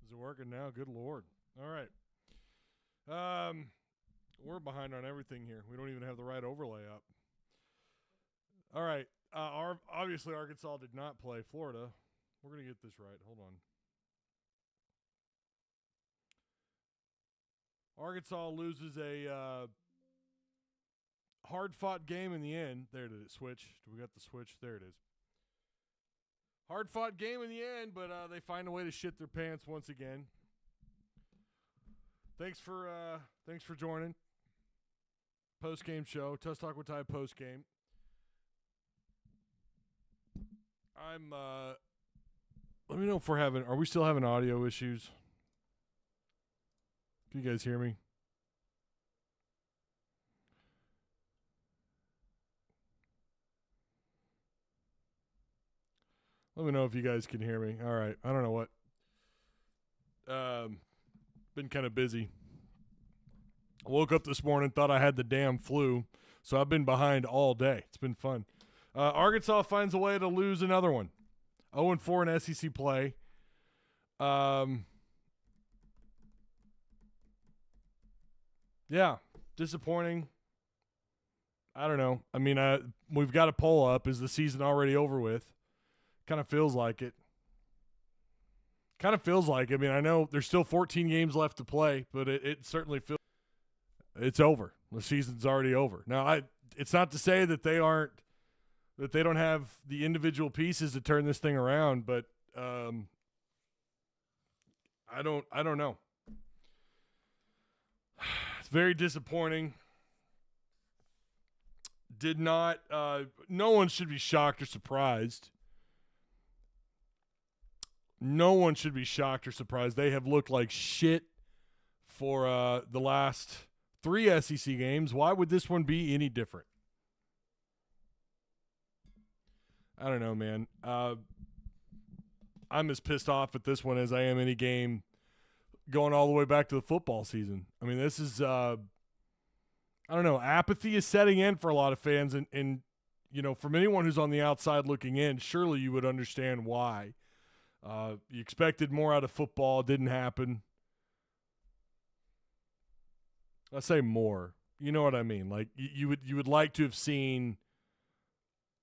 Is it working now? Good Lord. All right. We're behind on everything here. We don't even have the right overlay up. All right. Obviously, Arkansas did not play Florida. We're going to get this right. Hold on. Arkansas loses a hard-fought game in the end. There it is. Switch. Do we got the switch? There it is. Hard-fought game in the end, but they find a way to shit their pants once again. Thanks for joining. Post-game show. Tusk Talk with Ty post-game. Let me know if are we still having audio issues? Can you guys hear me? Let me know if you guys can hear me. All right. I don't know what. Been kind of busy. I woke up this morning, thought I had the damn flu, so I've been behind all day. It's been fun. Arkansas finds a way to lose another one. 0-4 in SEC play. Yeah, disappointing. I don't know. I mean, we've got a poll up. Is the season already over with? Kind of feels like it. I mean, I know there's still 14 games left to play, but it certainly feels it's over. The season's already over. Now, it's not to say that they don't have the individual pieces to turn this thing around, but I don't know. It's very disappointing. No one should be shocked or surprised. No one should be shocked or surprised. They have looked like shit for the last 3 SEC games. Why would this one be any different? I don't know, man. I'm as pissed off at this one as I am any game going all the way back to the football season. I mean, this is I don't know. Apathy is setting in for a lot of fans, and you know, from anyone who's on the outside looking in, surely you would understand why. You expected more out of football, didn't happen. I say more. You know what I mean? Like you would like to have seen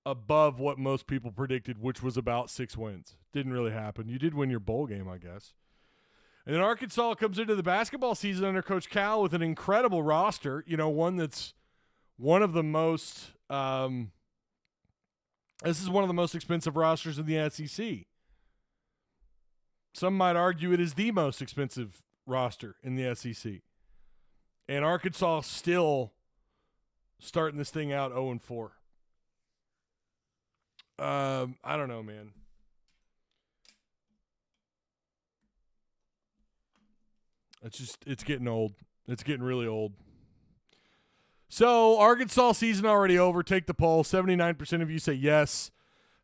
above what most people predicted, which was about 6 wins. Didn't really happen. You did win your bowl game, I guess. And then Arkansas comes into the basketball season under Coach Cal with an incredible roster. You know, one that's one of the most. This is one of the most expensive rosters in the SEC. Some might argue it is the most expensive roster in the SEC. And Arkansas still starting this thing out 0-4. I don't know, man. It's getting old. It's getting really old. So, Arkansas season already over. Take the poll. 79% of you say yes.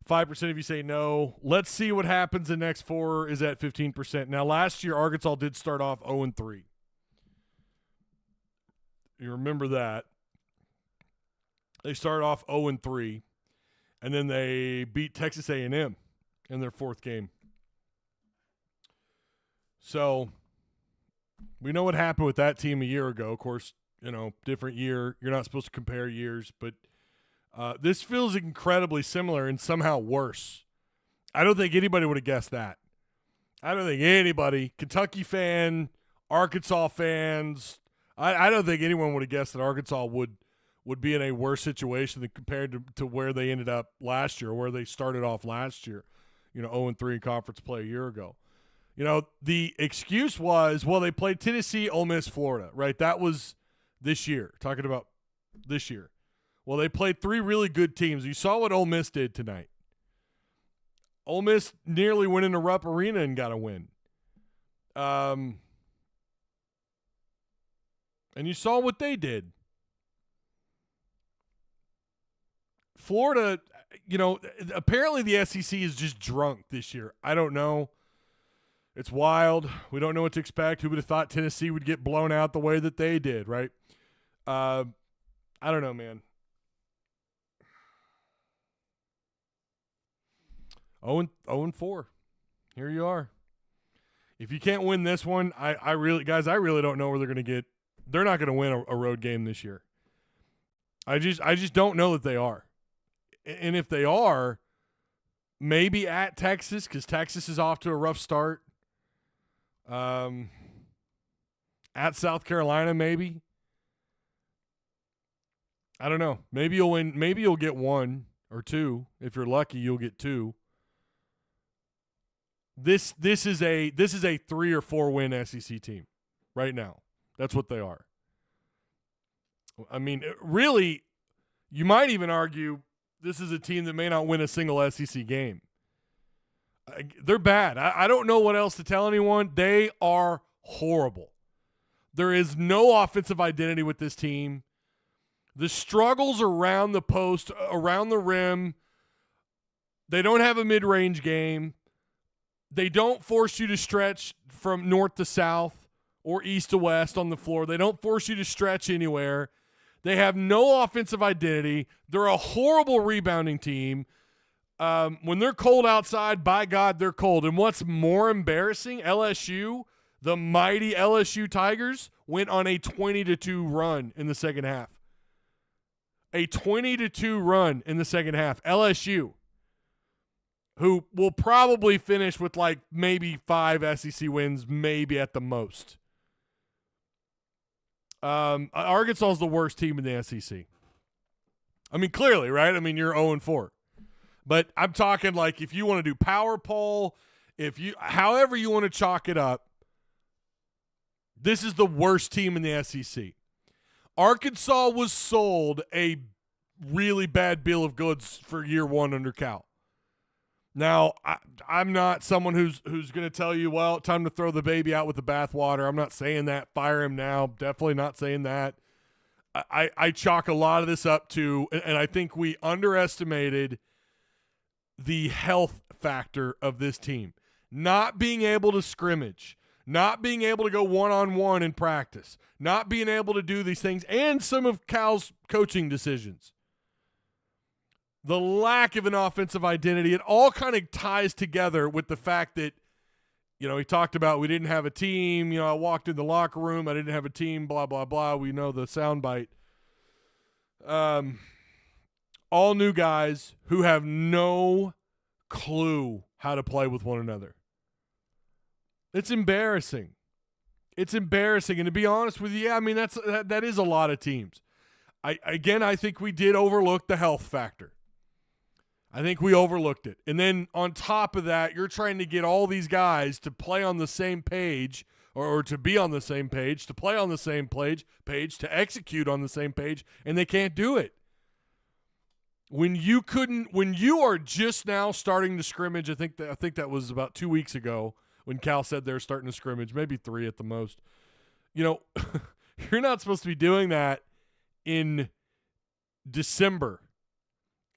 5% of you say no. Let's see what happens. The next 4 is at 15%. Now, last year, Arkansas did start off 0-3. You remember that. They started off 0-3, and then they beat Texas A&M in their 4th game. So, we know what happened with that team a year ago. Of course, you know, different year. You're not supposed to compare years, but this feels incredibly similar and somehow worse. I don't think anybody would have guessed that. I don't think anybody, Kentucky fan, Arkansas fans, I don't think anyone would have guessed that Arkansas would be in a worse situation than compared to where they ended up last year, where they started off last year, you know, 0-3 in conference play a year ago. You know, the excuse was, well, they played Tennessee, Ole Miss, Florida, right? That was this year, talking about this year. Well, they played 3 really good teams. You saw what Ole Miss did tonight. Ole Miss nearly went into Rupp Arena and got a win. And you saw what they did. Florida, you know, apparently the SEC is just drunk this year. I don't know. It's wild. We don't know what to expect. Who would have thought Tennessee would get blown out the way that they did, right? I don't know, man. 0-4. Here you are. If you can't win this one, I really don't know where they're going to get. They're not going to win a road game this year. I just don't know that they are. And if they are, maybe at Texas, because Texas is off to a rough start. At South Carolina, maybe. I don't know. Maybe you'll win. Maybe you'll get one or two. If you're lucky, you'll get two. This is a 3 or 4 win SEC team right now. That's what they are. I mean, really, you might even argue this is a team that may not win a single SEC game. They're bad. I don't know what else to tell anyone. They are horrible. There is no offensive identity with this team. The struggles around the post, around the rim, they don't have a mid-range game. They don't force you to stretch from north to south or east to west on the floor. They don't force you to stretch anywhere. They have no offensive identity. They're a horrible rebounding team. When they're cold outside, by God, they're cold. And what's more embarrassing, LSU, the mighty LSU Tigers, went on a 20-2 run in the second half. A 20-2 run in the second half. LSU, who will probably finish with like maybe 5 SEC wins, maybe at the most. Arkansas is the worst team in the SEC. I mean, clearly, right? I mean, you're 0-4. But I'm talking like if you want to do power poll, however you want to chalk it up, this is the worst team in the SEC. Arkansas was sold a really bad bill of goods for year one under Cal. Now, I'm not someone who's going to tell you, well, time to throw the baby out with the bathwater. I'm not saying that. Fire him now. Definitely not saying that. I chalk a lot of this up to, and I think we underestimated the health factor of this team. Not being able to scrimmage. Not being able to go one-on-one in practice. Not being able to do these things. And some of Cal's coaching decisions. The lack of an offensive identity, it all kind of ties together with the fact that, he talked about we didn't have a team. I walked in the locker room. I didn't have a team, blah, blah, blah. We know the soundbite. All new guys who have no clue how to play with one another. It's embarrassing. It's embarrassing. And to be honest with you, that is a lot of teams. I think we did overlook the health factor. I think we overlooked it. And then on top of that, you're trying to get all these guys to play on the same page or to be on the same page, to play on the same page, to execute on the same page, and they can't do it. When you are just now starting to scrimmage, I think that was about 2 weeks ago when Cal said they're starting to scrimmage, maybe 3 at the most. You're not supposed to be doing that in December.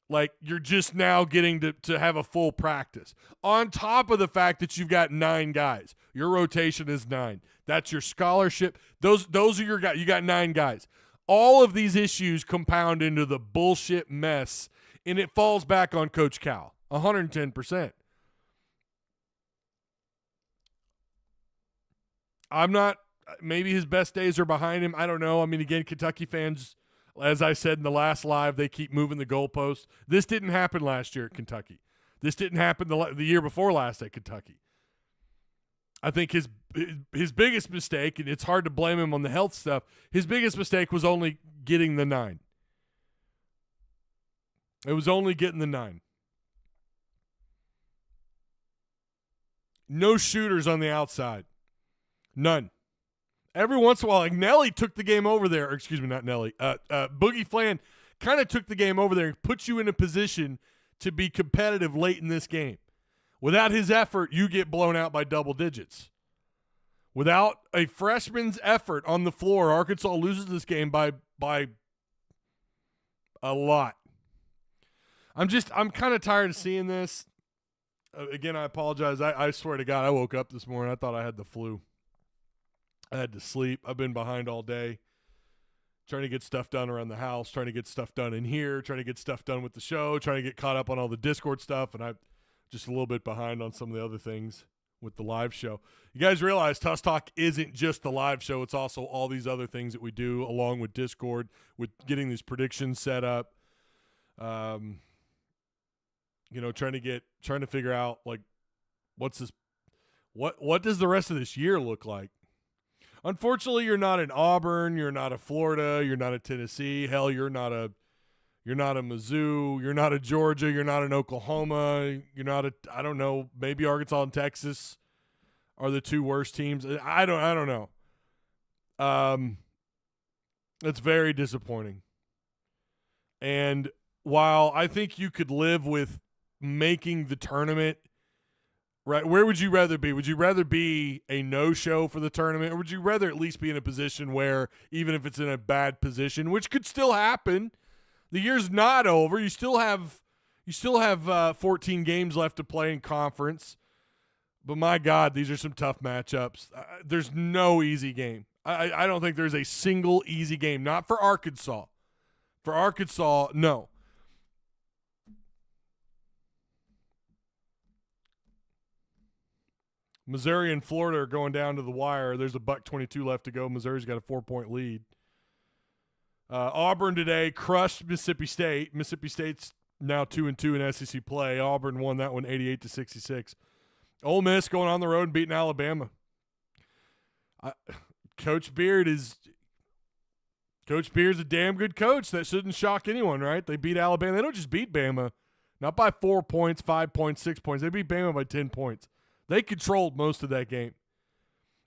Like, you're just now getting to have a full practice. On top of the fact that you've got 9 guys. Your rotation is 9. That's your scholarship. Those are your guys. You got 9 guys. All of these issues compound into the bullshit mess, and it falls back on Coach Cal, 110%. Maybe his best days are behind him. I don't know. I mean, again, Kentucky fans, as I said in the last live, they keep moving the goalposts. This didn't happen last year at Kentucky. This didn't happen the year before last at Kentucky. I think his biggest mistake, and it's hard to blame him on the health stuff, his biggest mistake was only getting the 9. It was only getting the 9. No shooters on the outside. None. Every once in a while, like Nelly took the game over there. Or excuse me, not Nelly. Boogie Flan kind of took the game over there and put you in a position to be competitive late in this game. Without his effort, you get blown out by double digits. Without a freshman's effort on the floor, Arkansas loses this game by a lot. I'm kind of tired of seeing this. Again, I apologize. I swear to God, I woke up this morning. I thought I had the flu. I had to sleep. I've been behind all day, trying to get stuff done around the house, trying to get stuff done in here, trying to get stuff done with the show, trying to get caught up on all the Discord stuff, and I'm just a little bit behind on some of the other things. with the live show. You guys realize Tusk Talk isn't just the live show. It's also all these other things that we do along with Discord, with getting these predictions set up. Trying to figure out like what's this, what does the rest of this year look like? Unfortunately, you're not in Auburn, you're not a Florida, you're not a Tennessee. Hell, you're not a Mizzou, you're not a Georgia, you're not an Oklahoma, you're not I don't know, maybe Arkansas and Texas are the two worst teams. I don't know. It's very disappointing. And while I think you could live with making the tournament, right, where would you rather be? Would you rather be a no-show for the tournament, or would you rather at least be in a position where, even if it's in a bad position, which could still happen, the year's not over. You still have 14 games left to play in conference. But my God, these are some tough matchups. There's no easy game. I don't think there's a single easy game. Not for Arkansas. For Arkansas, no. Missouri and Florida are going down to the wire. There's a $1:22 left to go. Missouri's got a 4-point lead. Auburn today crushed Mississippi State. Mississippi State's now 2-2 in SEC play. Auburn won that one 88-66. Ole Miss going on the road and beating Alabama. Coach Beard's a damn good coach. That shouldn't shock anyone, right? They beat Alabama. They don't just beat Bama, not by 4 points, 5 points, 6 points. They beat Bama by 10 points. They controlled most of that game.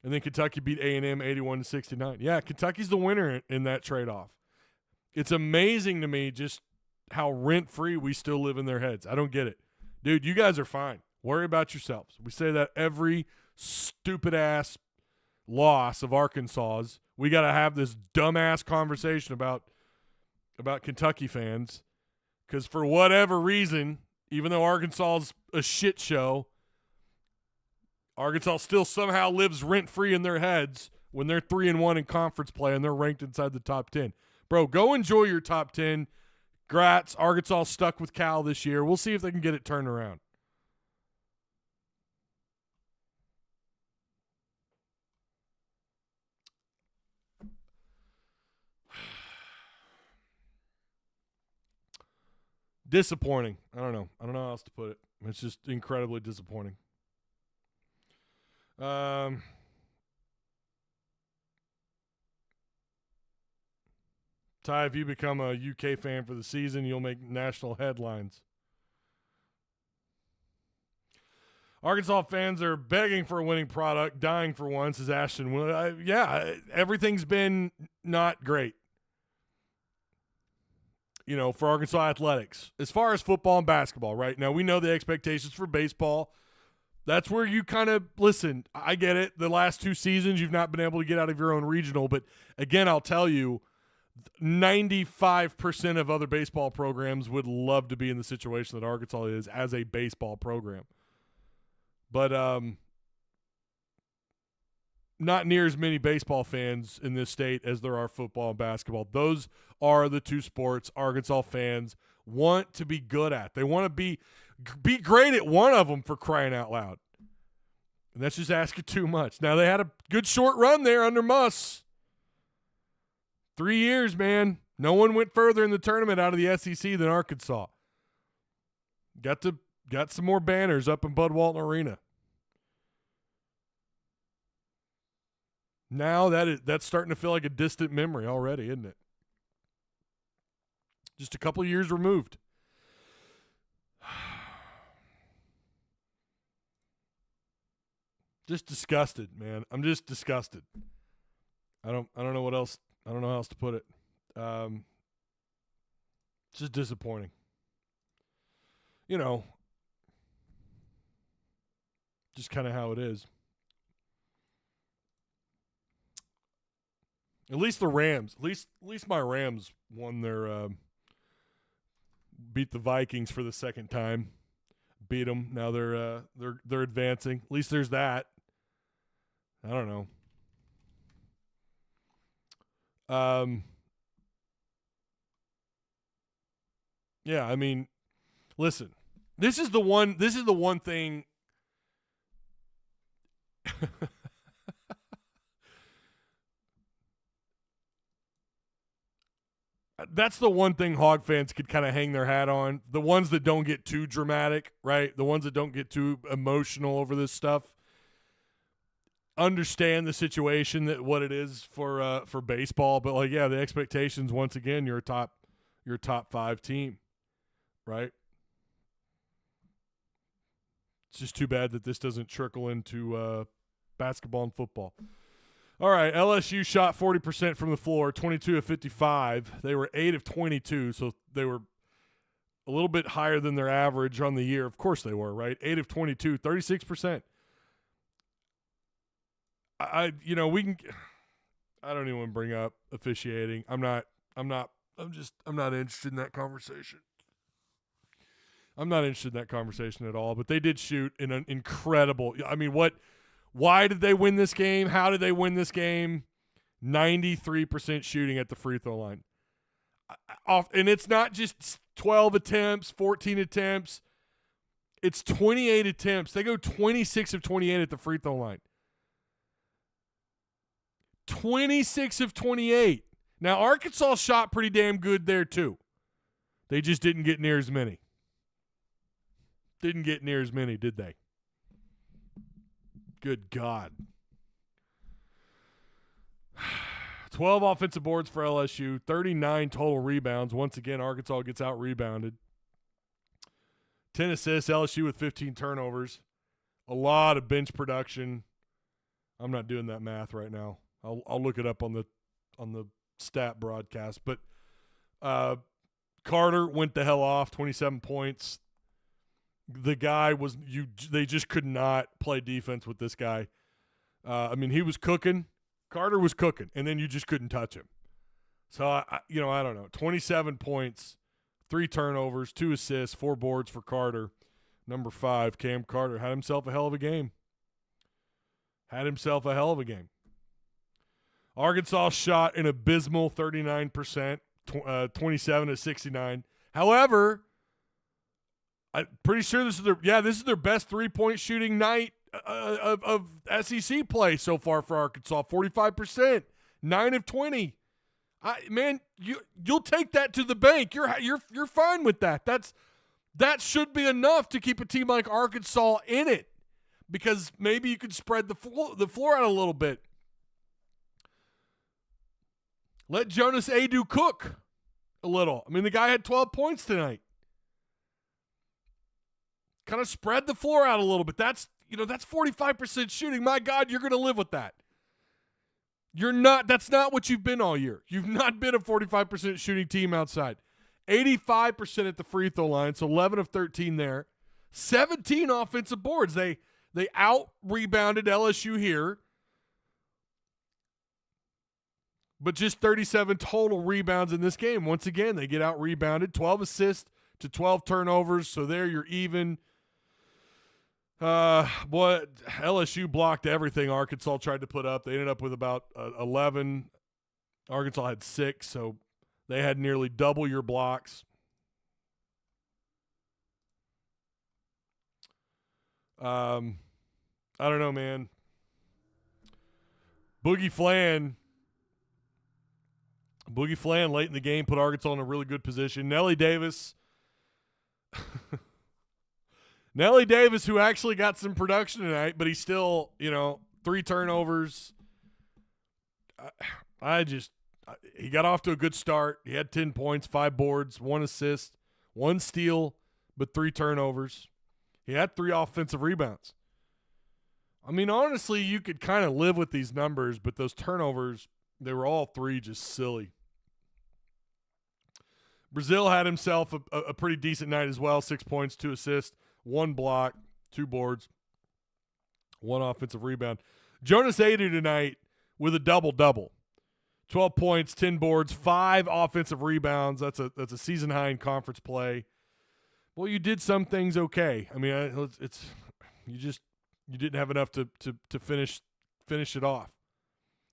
And then Kentucky beat A&M 81-69. Yeah, Kentucky's the winner in that trade-off. It's amazing to me just how rent-free we still live in their heads. I don't get it. Dude, you guys are fine. Worry about yourselves. We say that every stupid-ass loss of Arkansas's. We got to have this dumbass conversation about Kentucky fans, because for whatever reason, even though Arkansas's a shit show, Arkansas still somehow lives rent-free in their heads when they're 3-1 in conference play and they're ranked inside the top 10. Bro, go enjoy your top 10. Grats. Arkansas stuck with Cal this year. We'll see if they can get it turned around. Disappointing. I don't know how else to put it. It's just incredibly disappointing. Ty, if you become a UK fan for the season, you'll make national headlines. Arkansas fans are begging for a winning product, dying for one, says Ashton. Everything's been not great, for Arkansas athletics. As far as football and basketball, right? Now, we know the expectations for baseball. That's where you kind of, listen, I get it. The last 2 seasons, you've not been able to get out of your own regional. But, again, I'll tell you, 95% of other baseball programs would love to be in the situation that Arkansas is as a baseball program. But not near as many baseball fans in this state as there are football and basketball. Those are the 2 sports Arkansas fans want to be good at. They want to be great at one of them, for crying out loud. And that's just asking too much. Now, they had a good short run there under Muss. 3 years, man. No one went further in the tournament out of the SEC than Arkansas. Got some more banners up in Bud Walton Arena. Now that's starting to feel like a distant memory already, isn't it? Just a couple of years removed. Just disgusted, man. I'm just disgusted. I don't know what else. I don't know how else to put it. It's just disappointing. Just kind of how it is. At least the Rams. At least my Rams won their beat the Vikings for the second time. Beat them. Now they're advancing. At least there's that. I don't know. Yeah, I mean, listen. This is the one thing That's the one thing Hog fans could kind of hang their hat on. The ones that don't get too dramatic, right? The ones that don't get too emotional over this stuff. Understand the situation, that what it is for baseball, but like, yeah, the expectations, once again, you're a top 5 team, right? It's just too bad that this doesn't trickle into basketball and football. All right, LSU shot 40% from the floor, 22 of 55. They were 8 of 22, so they were a little bit higher than their average on the year. Of course they were, right? 8 of 22, 36%. I don't even want to bring up officiating. I'm not interested in that conversation. I'm not interested in that conversation at all, but they did shoot in an incredible, why did they win this game? How did they win this game? 93% shooting at the free throw line. And it's not just 12 attempts, 14 attempts. It's 28 attempts. They go 26 of 28 at the free throw line. 26 of 28. Now, Arkansas shot pretty damn good there, too. They just didn't get near as many. Didn't get near as many, did they? Good God. 12 offensive boards for LSU, 39 total rebounds. Once again, Arkansas gets out-rebounded. 10 assists, LSU with 15 turnovers. A lot of bench production. I'm not doing that math right now. I'll look it up on the stat broadcast. But Carter went the hell off, 27 points. The guy was they just could not play defense with this guy. He was cooking. Carter was cooking, and then you just couldn't touch him. So I don't know. 27 points, 3 turnovers, 2 assists, 4 boards for Carter. Number 5, Cam Carter had himself a hell of a game. Arkansas shot an abysmal 39%, 27 to 69. However, I'm pretty sure this is their best 3-point shooting night of SEC play so far for Arkansas. 45%, 9 of 20. You'll take that to the bank. You're fine with that. That should be enough to keep a team like Arkansas in it, because maybe you could spread the floor out a little bit. Let Jonas Adu cook a little. The guy had 12 points tonight. Kind of spread the floor out a little bit. That's 45% shooting. My God, you're going to live with that. That's not what you've been all year. You've not been a 45% shooting team outside. 85% at the free throw line, so 11 of 13 there. 17 offensive boards. They out-rebounded LSU here. But just 37 total rebounds in this game. Once again, they get out-rebounded. 12 assists to 12 turnovers, so there you're even. LSU blocked everything Arkansas tried to put up. They ended up with about 11. Arkansas had 6, so they had nearly double your blocks. I don't know, man. Boogie Flan late in the game put Arkansas in a really good position. Nelly Davis, who actually got some production tonight, but he's still, 3 turnovers. He got off to a good start. He had 10 points, 5 boards, 1 assist, 1 steal, but 3 turnovers. He had 3 offensive rebounds. Honestly, you could kind of live with these numbers, but those turnovers, they were all 3 just silly. Brazil had himself a pretty decent night as well. 6 points, 2 assists, 1 block, 2 boards, 1 offensive rebound. Jonas Adu tonight with a double-double. 12 points, 10 boards, 5 offensive rebounds. That's a season high in conference play. Well, you did some things okay. You didn't have enough to finish it off.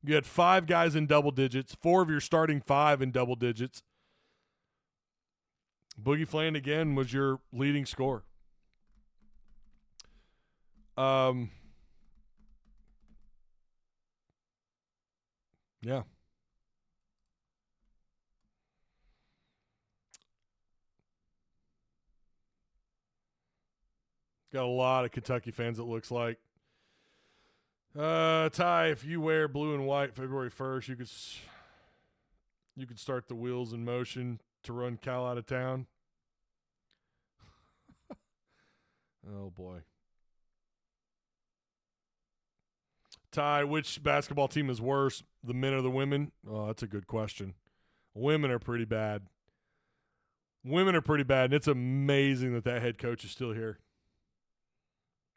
You had 5 guys in double digits, 4 of your starting 5 in double digits. Boogie Flan again was your leading scorer. Yeah. Got a lot of Kentucky fans, it looks like. Ty, if you wear blue and white February 1st, you could start the wheels in motion to run Cal out of town. Oh, boy. Ty, which basketball team is worse, the men or the women? Oh, that's a good question. Women are pretty bad. And it's amazing that head coach is still here.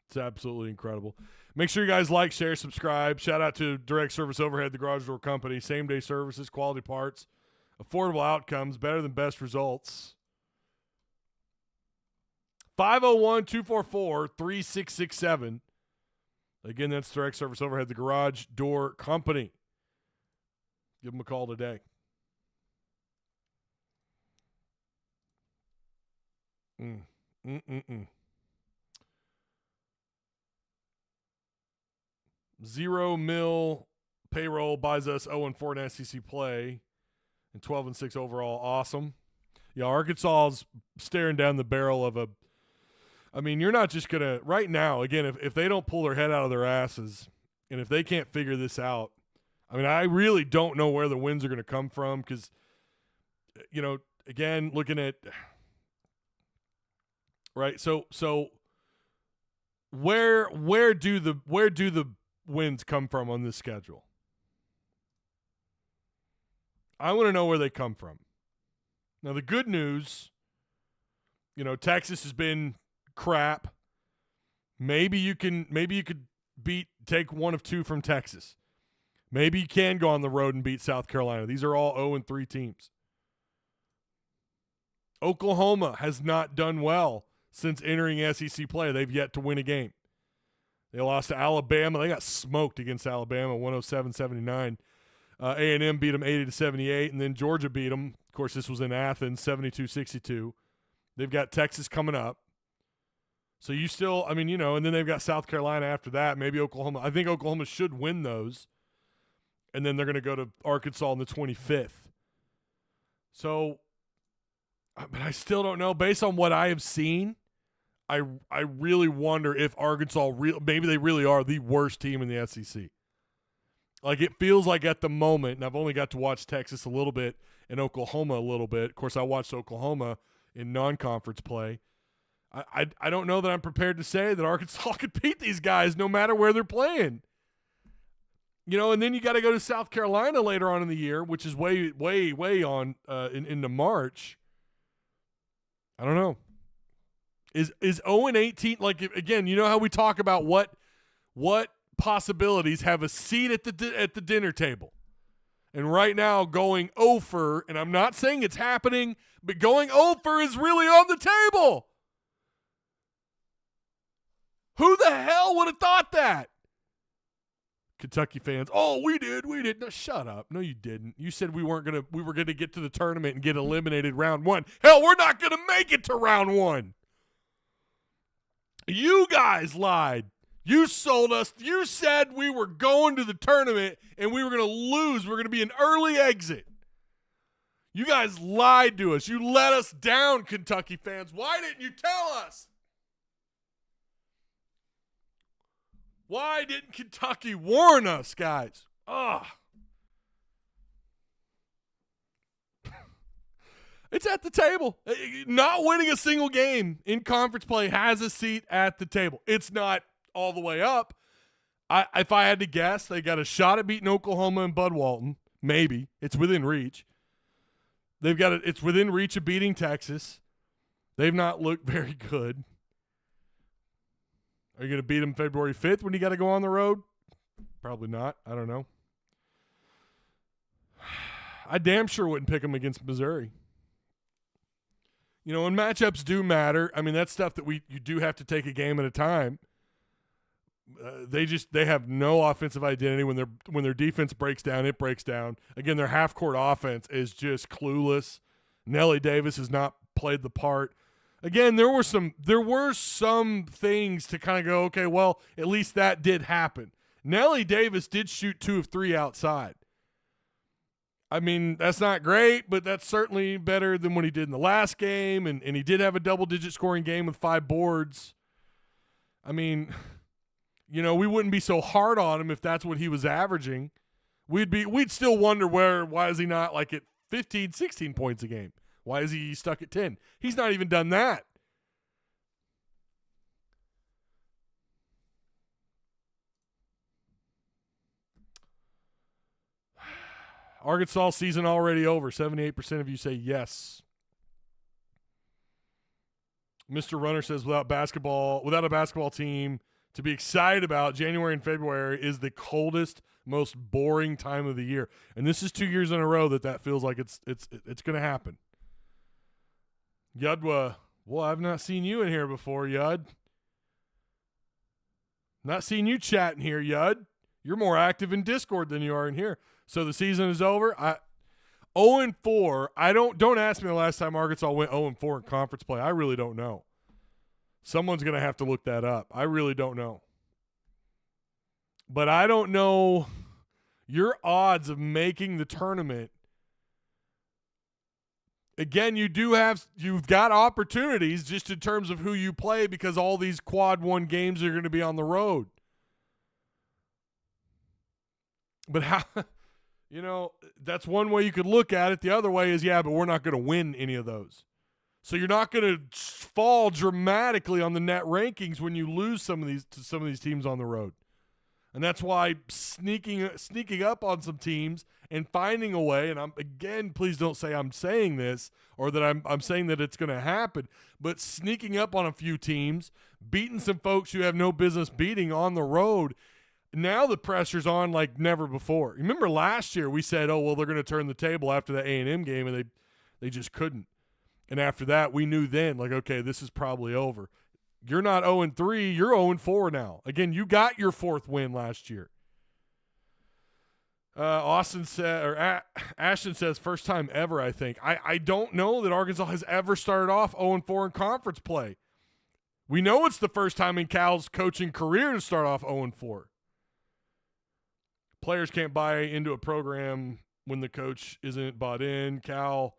It's absolutely incredible. Make sure you guys like, share, subscribe. Shout out to Direct Service Overhead, the Garage Door Company. Same-day services, quality parts, affordable outcomes, better than best results. 501-244-3667. Again, that's Direct Service Overhead, the Garage Door Company. Give them a call today. $0 million payroll buys us 0-4 in SEC play and 12-6 overall. Awesome. Yeah, Arkansas is staring down the barrel of you're not just going to – right now, again, if they don't pull their head out of their asses and if they can't figure this out, I really don't know where the wins are going to come from because, again, looking at – right, so where do the wins come from on this schedule? I want to know where they come from. Now, the good news, Texas has been crap. Maybe you could take one of two from Texas. Maybe you can go on the road and beat South Carolina. These are all 0-3 teams. Oklahoma has not done well since entering SEC play. They've yet to win a game. They lost to Alabama. They got smoked against Alabama, 107-79. A&M beat them 80-78, and then Georgia beat them. Of course, this was in Athens, 72-62. They've got Texas coming up. So you still, and then they've got South Carolina after that, maybe Oklahoma. I think Oklahoma should win those. And then they're going to go to Arkansas on the 25th. So, but I still don't know. Based on what I have seen, I really wonder if Arkansas, maybe they really are the worst team in the SEC. Like, it feels like at the moment, and I've only got to watch Texas a little bit and Oklahoma a little bit. Of course, I watched Oklahoma in non-conference play. I don't know that I'm prepared to say that Arkansas could beat these guys no matter where they're playing. And then you got to go to South Carolina later on in the year, which is way, way, way on into March. I don't know. Is 0-18 like, again? You know how we talk about what possibilities have a seat at the dinner table, and right now going over, and I'm not saying it's happening, but going over is really on the table. Who the hell would have thought that? Kentucky fans, oh, we did. No, shut up. No, you didn't. You said we were gonna get to the tournament and get eliminated round one. Hell, we're not gonna make it to round one. You guys lied. You sold us. You said we were going to the tournament and we were gonna lose. We were gonna be an early exit. You guys lied to us. You let us down, Kentucky fans. Why didn't you tell us? Why didn't Kentucky warn us, guys? Ugh. It's at the table. Not winning a single game in conference play has a seat at the table. It's not all the way up. If I had to guess, they got a shot at beating Oklahoma and Bud Walton. Maybe. It's within reach. It's within reach of beating Texas. They've not looked very good. Are you going to beat them February 5th when you got to go on the road? Probably not. I don't know. I damn sure wouldn't pick them against Missouri. And matchups do matter. That's stuff that you do have to take a game at a time. They have no offensive identity. When their defense breaks down, it breaks down. Again, their half-court offense is just clueless. Nelly Davis has not played the part. Again, there were some things to kind of go, okay, well, at least that did happen. Nelly Davis did shoot 2 of 3 outside. I mean, that's not great, but that's certainly better than what he did in the last game. And he did have a double-digit scoring game with 5 boards. I mean, we wouldn't be so hard on him if that's what he was averaging. We'd still wonder why is he not like at 15, 16 points a game? Why is he stuck at 10? He's not even done that. Arkansas season already over. 78% of you say yes. Mr. Runner says without a basketball team to be excited about, January and February is the coldest, most boring time of the year. And this is 2 years in a row that feels like it's going to happen. Yudwa, well, I've not seen you in here before, Yud. Not seen you chatting here, Yud. You're more active in Discord than you are in here. So the season is over. 0-4. Don't ask me the last time Arkansas went 0-4 in conference play. I really don't know. Someone's going to have to look that up. I really don't know. But I don't know your odds of making the tournament. Again, you've got opportunities just in terms of who you play because all these quad 1 games are going to be on the road. But how, that's one way you could look at it. The other way is, but we're not going to win any of those. So you're not going to fall dramatically on the net rankings when you lose some of these teams on the road. And that's why sneaking up on some teams and finding a way, and please don't say I'm saying this or that I'm saying that it's going to happen, but sneaking up on a few teams, beating some folks you have no business beating on the road, now the pressure's on like never before. Remember last year we said, they're going to turn the table after the A&M game, and they just couldn't. And after that, we knew then, like, okay, this is probably over. You're not 0-3, you're 0-4 now. Again, you got your 4th win last year. Ashton says, first time ever, I think. I don't know that Arkansas has ever started off 0-4 in conference play. We know it's the first time in Cal's coaching career to start off 0-4. Players can't buy into a program when the coach isn't bought in. Cal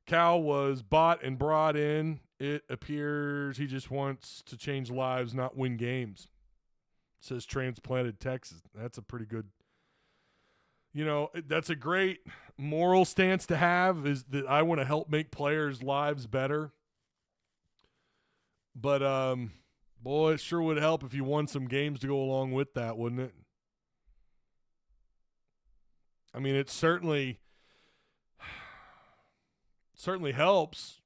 was bought and brought in. It appears he just wants to change lives, not win games. Says transplanted Texas. That's a pretty good, that's a great moral stance to have, is that I want to help make players' lives better. But, boy, it sure would help if you won some games to go along with that, wouldn't it? I mean, it certainly helps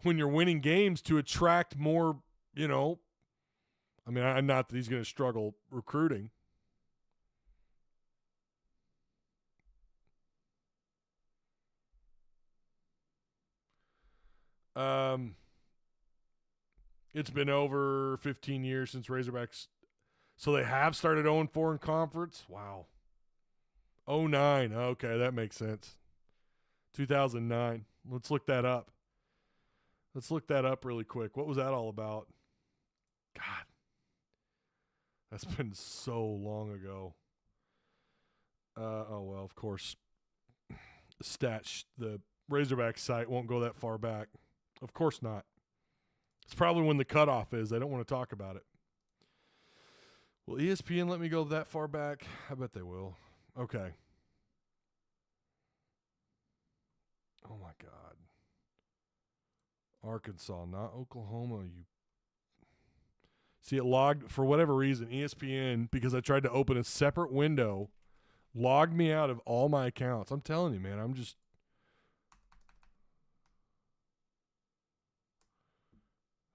when you're winning games to attract more, I mean, not that he's going to struggle recruiting. It's been over 15 years since Razorbacks. So they have started 0-4 in conference? Wow. 09. Okay, that makes sense. 2009. Let's look that up. Let's look that up really quick. What was that all about? God. That's been so long ago. Well, of course, the Razorback site won't go that far back. Of course not. It's probably when the cutoff is. They don't want to talk about it. Will ESPN let me go that far back? I bet they will. Okay. Oh, my God. Arkansas, not Oklahoma. See, it logged, for whatever reason, ESPN, because I tried to open a separate window, logged me out of all my accounts. I'm telling you, man, I'm just.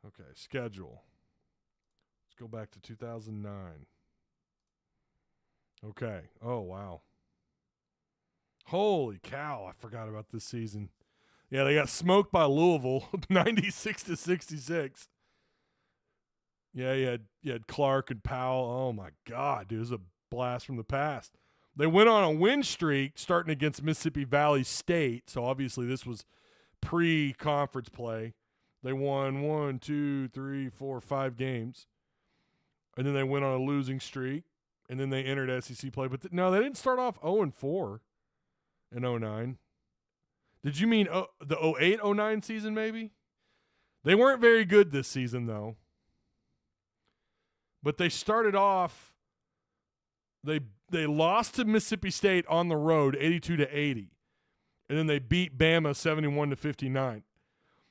Okay, schedule. Let's go back to 2009. Okay. Oh, wow. Holy cow, I forgot about this season. Yeah, they got smoked by Louisville, 96-66. Yeah, you had Clark and Powell. Oh, my God, dude, it was a blast from the past. They went on a win streak starting against Mississippi Valley State, so obviously this was pre-conference play. They won 1, 2, 3, 4, 5 games. And then they went on a losing streak, and then they entered SEC play. But no, they didn't start off 0-4. in 09. Did you mean the 08-09 season maybe? They weren't very good this season though. But they started off they lost to Mississippi State on the road 82-80. And then they beat Bama 71-59.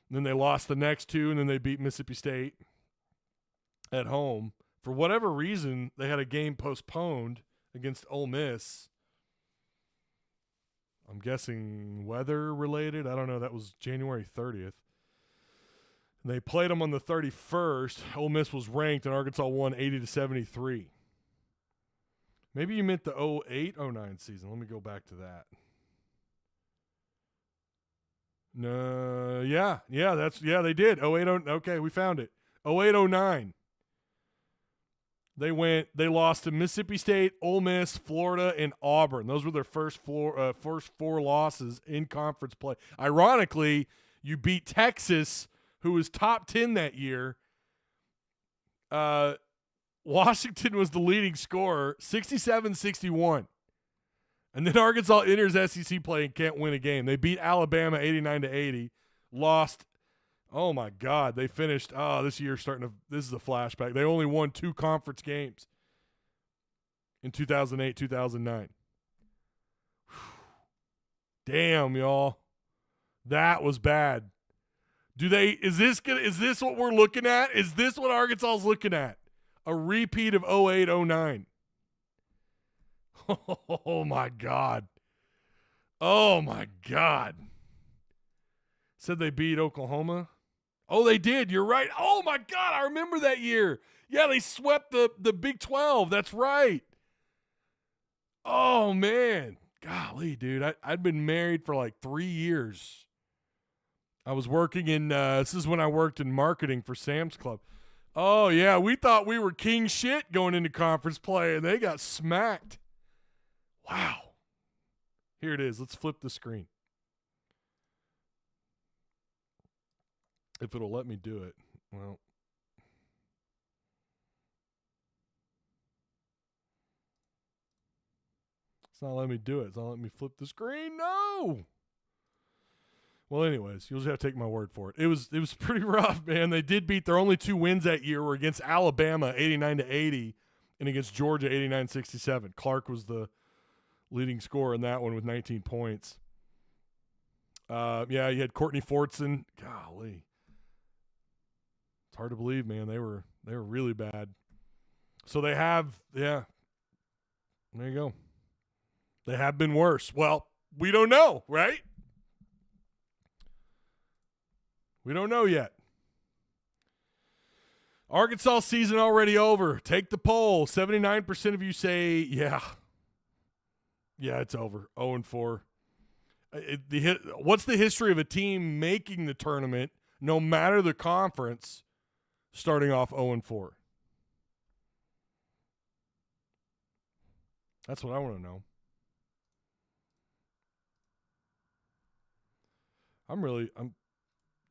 Then they lost the next two, and then they beat Mississippi State at home. For whatever reason, they had a game postponed against Ole Miss. I'm guessing weather-related. I don't know. That was January 30th. And they played them on the 31st. Ole Miss was ranked, and Arkansas won 80-73. Maybe you meant the 08-09 season. Let me go back to that. No, yeah, they did. 08, okay, we found it. 08-09. They lost to Mississippi State, Ole Miss, Florida, and Auburn. Those were their first four losses in conference play. Ironically, you beat Texas, who was top 10 that year. Washington was the leading scorer, 67-61. And then Arkansas enters SEC play and can't win a game. They beat Alabama 89-80, lost. Oh, my God. They finished, this year this is a flashback. They only won 2 conference games in 2008, 2009. Damn, y'all. That was bad. Is this what we're looking at? Is this what Arkansas's looking at? A repeat of 08-09. Oh, my God. Oh, my God. Said they beat Oklahoma. Oh, they did. You're right. Oh, my God. I remember that year. Yeah, they swept the Big 12. That's right. Oh, man. Golly, dude. I'd been married for like 3 years. I was working in this is when I worked in marketing for Sam's Club. Oh, yeah. We thought we were king shit going into conference play, and they got smacked. Wow. Here it is. Let's flip the screen. If it'll let me do it. Well. It's not letting me do it. It's not letting me flip the screen. No. Well, anyways, you'll just have to take my word for it. It was pretty rough, man. They did beat their only 2 wins that year were against Alabama 89-80 and against Georgia 89-67. Clark was the leading scorer in that one with 19 points. Yeah, you had Courtney Fortson. Golly. It's hard to believe, man. They were really bad. So they have, yeah. There you go. They have been worse. Well, we don't know, right? We don't know yet. Arkansas season already over. Take the poll. 79% of you say, yeah. Yeah, it's over. 0-4. What's the history of a team making the tournament, no matter the conference, starting off 0-4? That's what I want to know.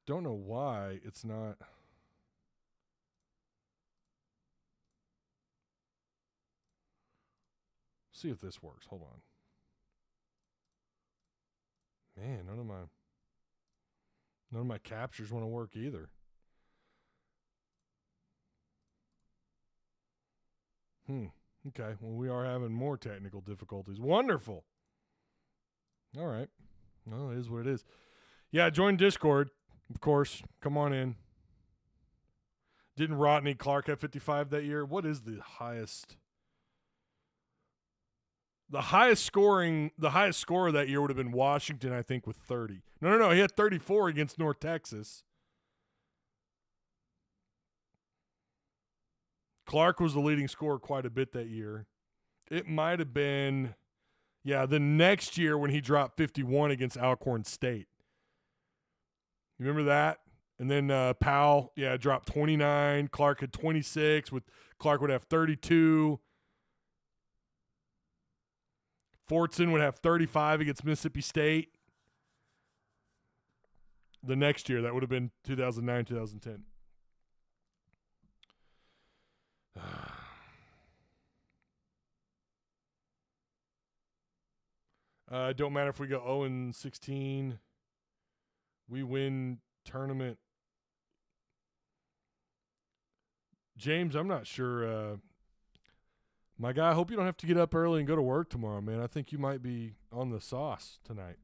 Don't know why it's not. See if this works. Hold on. Man, none of my captures want to work either. Okay. Well, we are having more technical difficulties. Wonderful. All right. Well, it is what it is. Yeah, join Discord, of course. Come on in. Didn't Rodney Clark have 55 that year? What is the highest? The highest scorer that year would have been Washington, I think, with 30. No. He had 34 against North Texas. Clark was the leading scorer quite a bit that year. It might have been, the next year when he dropped 51 against Alcorn State. You remember that? And then Powell, dropped 29. Clark had 26. Clark would have 32. Fortson would have 35 against Mississippi State. The next year, that would have been 2009, 2010. Don't matter if we go 0-16. We win tournament. James, I'm not sure. My guy, I hope you don't have to get up early and go to work tomorrow, man. I think you might be on the sauce tonight.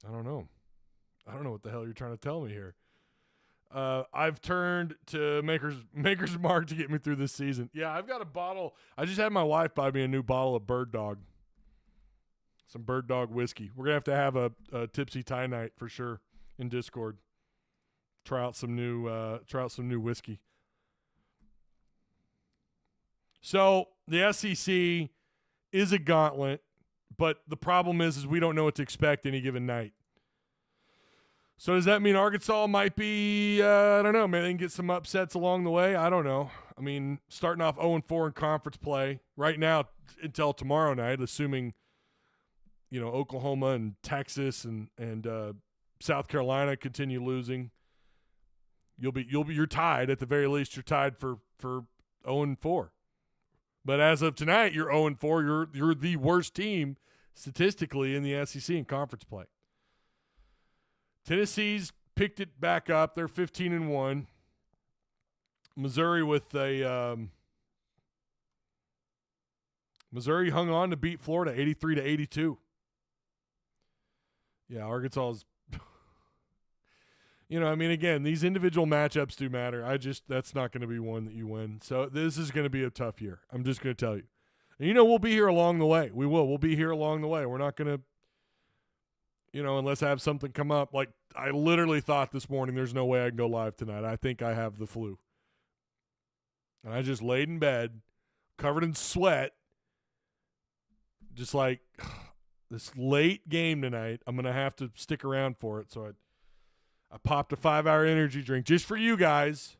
I don't know what the hell you're trying to tell me here. I've turned to Maker's Mark to get me through this season. Yeah, I've got a bottle. I just had my wife buy me a new bottle of Bird Dog. Some Bird Dog whiskey. We're going to have a tipsy tie night for sure in Discord. Try out some new whiskey. So the SEC is a gauntlet, but the problem is we don't know what to expect any given night. So does that mean Arkansas might be, I don't know, maybe they can get some upsets along the way? I don't know. I mean, starting off 0-4 in conference play right now until tomorrow night, assuming, Oklahoma and Texas and South Carolina continue losing. You're tied at the very least. You're tied for 0-4. But as of tonight, you're 0-4. You're the worst team statistically in the SEC in conference play. Tennessee's picked it back up. They're 15-1. Missouri Missouri hung on to beat Florida 83-82. Yeah, Arkansas's. Again, these individual matchups do matter. That's not going to be one that you win. So this is going to be a tough year. I'm just going to tell you. And we'll be here along the way. We will. We'll be here along the way. We're not going to, unless I have something come up. Like, I literally thought this morning there's no way I can go live tonight. I think I have the flu. And I just laid in bed, covered in sweat, just like, this late game tonight, I'm going to have to stick around for it. So I popped a 5-hour energy drink just for you guys.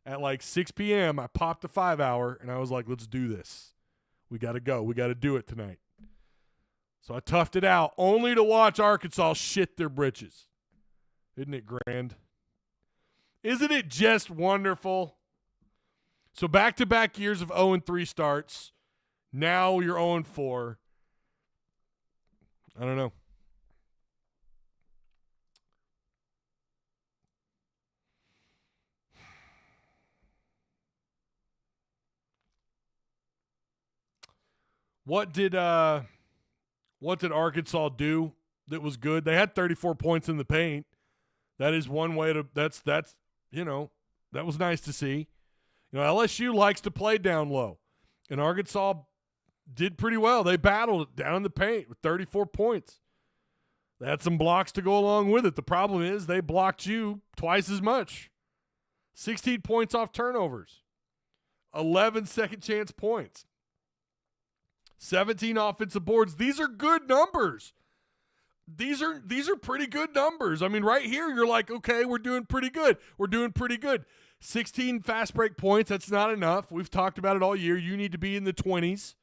At like 6 p.m., I popped a 5-hour, and I was like, let's do this. We got to go. We got to do it tonight. So I toughed it out, only to watch Arkansas shit their britches. Isn't it grand? Isn't it just wonderful? So back-to-back years of 0-3 starts. Now you're 0-4. I don't know. What did Arkansas do that was good? They had 34 points in the paint. That is one way to that was nice to see. LSU likes to play down low. And Arkansas did pretty well. They battled it down in the paint with 34 points. They had some blocks to go along with it. The problem is they blocked you twice as much. 16 points off turnovers. 11 second chance points. 17 offensive boards. These are good numbers. These are pretty good numbers. I mean, right here, you're like, okay, we're doing pretty good. 16 fast break points. That's not enough. We've talked about it all year. You need to be in the 20s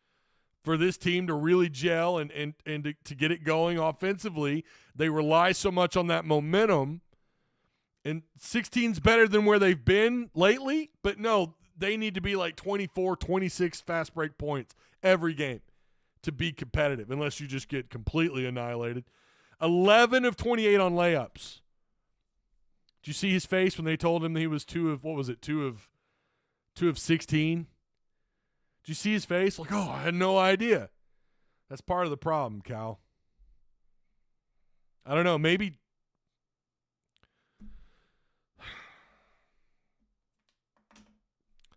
for this team to really gel and to get it going offensively. They rely so much on that momentum. And 16's better than where they've been lately. But no, they need to be like 24, 26 fast break points every game to be competitive, unless you just get completely annihilated. 11 of 28 on layups. Did you see his face when they told him that he was 2 of 16? Did you see his face? Like, oh, I had no idea. That's part of the problem, Cal. I don't know, maybe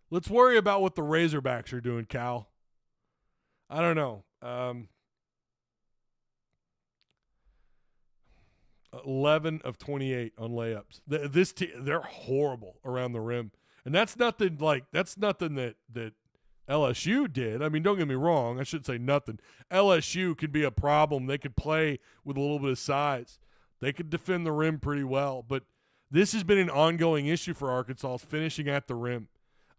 let's worry about what the Razorbacks are doing, Cal. I don't know. 11 of 28 on layups. This team, they're horrible around the rim. And that's nothing that LSU did. I mean, don't get me wrong. I shouldn't say nothing. LSU could be a problem. They could play with a little bit of size. They could defend the rim pretty well. But this has been an ongoing issue for Arkansas, finishing at the rim.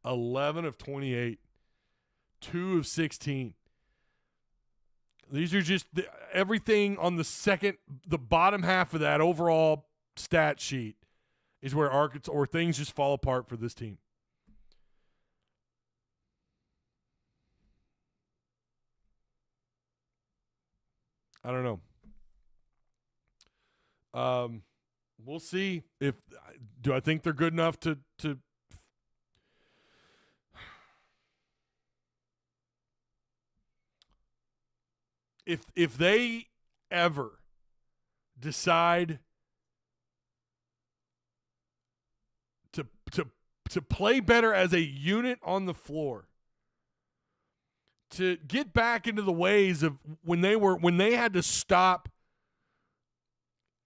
11 of 28. 2 of 16. These are just everything on the bottom half of that overall stat sheet is where Arkansas or things just fall apart for this team. I don't know. We'll see do I think they're good enough to if they ever decide to play better as a unit on the floor, to get back into the ways of when they had to stop,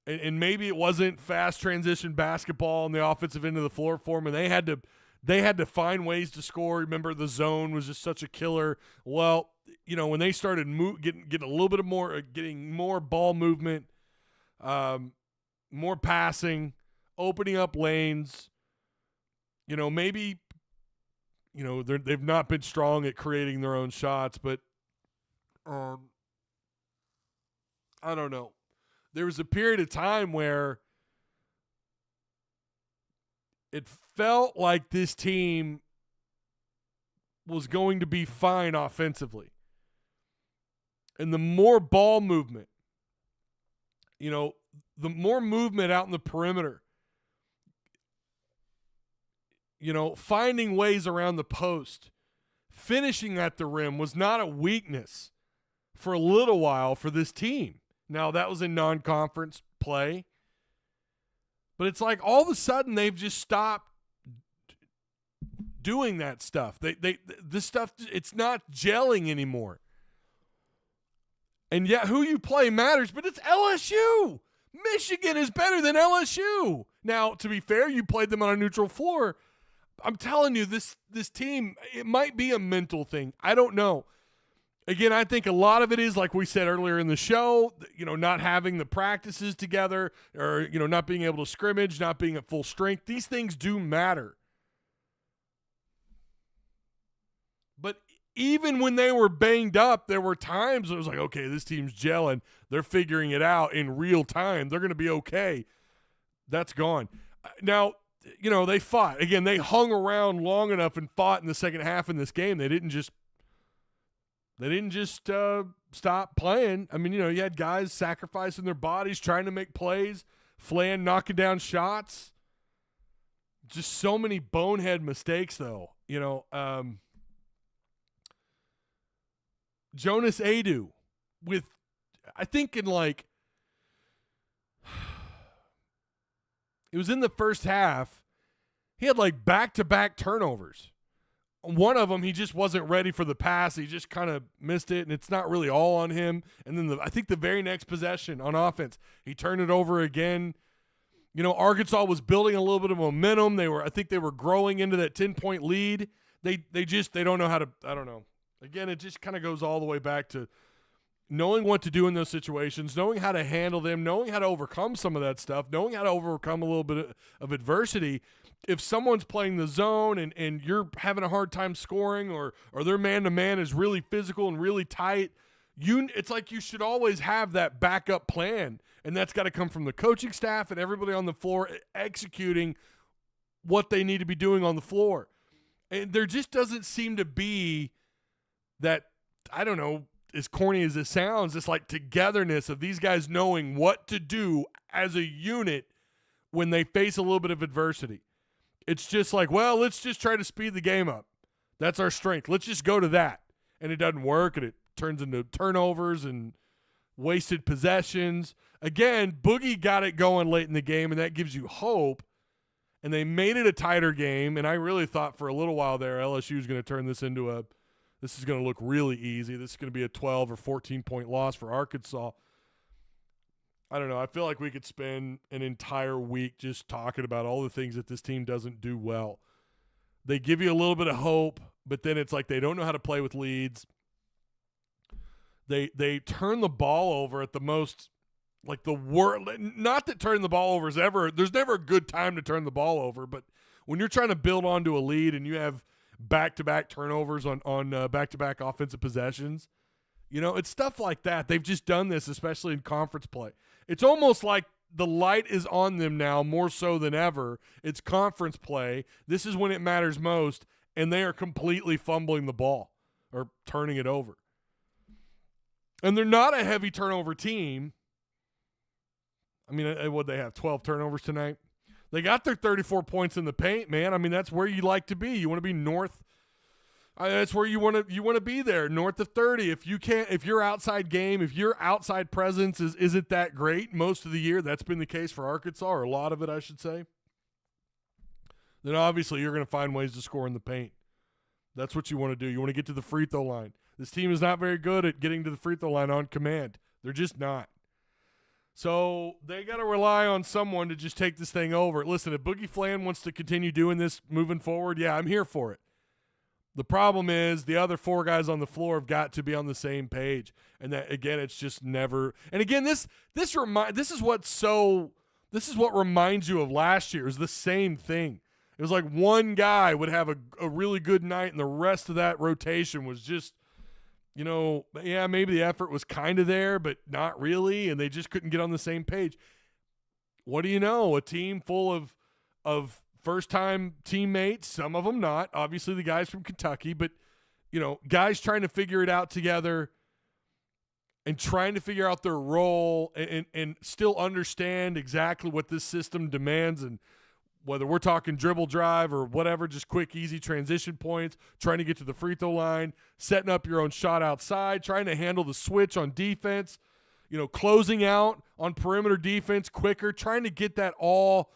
and maybe it wasn't fast transition basketball on the offensive end of the floor for them, and they had to find ways to score. Remember, the zone was just such a killer. Well, when they started getting a little bit of more, getting more ball movement, more passing, opening up lanes, maybe, they've not been strong at creating their own shots, but I don't know. There was a period of time where it felt like this team was going to be fine offensively. And the more ball movement, the more movement out in the perimeter, finding ways around the post, finishing at the rim was not a weakness for a little while for this team. Now, that was in non-conference play. But it's like all of a sudden they've just stopped doing that stuff. This stuff, it's not gelling anymore. And yet who you play matters, but it's LSU. Michigan is better than LSU. Now, to be fair, you played them on a neutral floor. I'm telling you, this team, it might be a mental thing. I don't know. Again, I think a lot of it is, like we said earlier in the show, not having the practices together, or, not being able to scrimmage, not being at full strength. These things do matter. But even when they were banged up, there were times it was like, okay, this team's gelling. They're figuring it out in real time. They're going to be okay. That's gone. Now, they fought. Again, they hung around long enough and fought in the second half in this game. They didn't just stop playing. I mean, you had guys sacrificing their bodies, trying to make plays, Flan knocking down shots. Just so many bonehead mistakes, though. Jonas Adu with, I think it was in the first half, he had back-to-back turnovers. One of them, he just wasn't ready for the pass. He just kind of missed it, and it's not really all on him. And then I think the very next possession on offense, he turned it over again. Arkansas was building a little bit of momentum. I think they were growing into that 10-point lead. They don't know how to, I don't know. Again, it just kind of goes all the way back to knowing what to do in those situations, knowing how to handle them, knowing how to overcome some of that stuff, knowing how to overcome a little bit of adversity. If someone's playing the zone and you're having a hard time scoring, or their man-to-man is really physical and really tight, it's like you should always have that backup plan, and that's got to come from the coaching staff and everybody on the floor executing what they need to be doing on the floor. And there just doesn't seem to be that, I don't know, as corny as it sounds, it's like togetherness of these guys knowing what to do as a unit when they face a little bit of adversity. It's just like, well, let's just try to speed the game up. That's our strength. Let's just go to that. And it doesn't work, and it turns into turnovers and wasted possessions. Again, Boogie got it going late in the game, and that gives you hope. And they made it a tighter game, and I really thought for a little while there LSU is going to turn this into this is going to look really easy. This is going to be a 12 or 14-point loss for Arkansas. I don't know. I feel like we could spend an entire week just talking about all the things that this team doesn't do well. They give you a little bit of hope, but then it's like they don't know how to play with leads. They turn the ball over at the most, like the worst. Not that turning the ball over is ever – there's never a good time to turn the ball over, but when you're trying to build onto a lead and you have back-to-back turnovers on back-to-back offensive possessions, it's stuff like that. They've just done this, especially in conference play. It's almost like the light is on them now more so than ever. It's conference play. This is when it matters most, and they are completely fumbling the ball or turning it over. And they're not a heavy turnover team. I mean, what they have, 12 turnovers tonight? They got their 34 points in the paint, man. I mean, that's where you like to be. You want to be north. That's where you want to be there, north of 30. If your outside game, if your outside presence isn't that great most of the year, that's been the case for Arkansas, or a lot of it, I should say, then obviously you're going to find ways to score in the paint. That's what you want to do. You want to get to the free throw line. This team is not very good at getting to the free throw line on command. They're just not. So they got to rely on someone to just take this thing over. Listen, if Boogie Flan wants to continue doing this moving forward, yeah, I'm here for it. The problem is the other four guys on the floor have got to be on the same page. And that, again, it's just never. And again, this is what reminds you of last year. It was the same thing. It was like one guy would have a really good night, and the rest of that rotation was just, yeah, maybe the effort was kind of there, but not really, and they just couldn't get on the same page. What do you know? A team full of first-time teammates, some of them not, obviously the guys from Kentucky, but, guys trying to figure it out together and trying to figure out their role and still understand exactly what this system demands, and whether we're talking dribble drive or whatever, just quick, easy transition points, trying to get to the free throw line, setting up your own shot outside, trying to handle the switch on defense, closing out on perimeter defense quicker, trying to get that all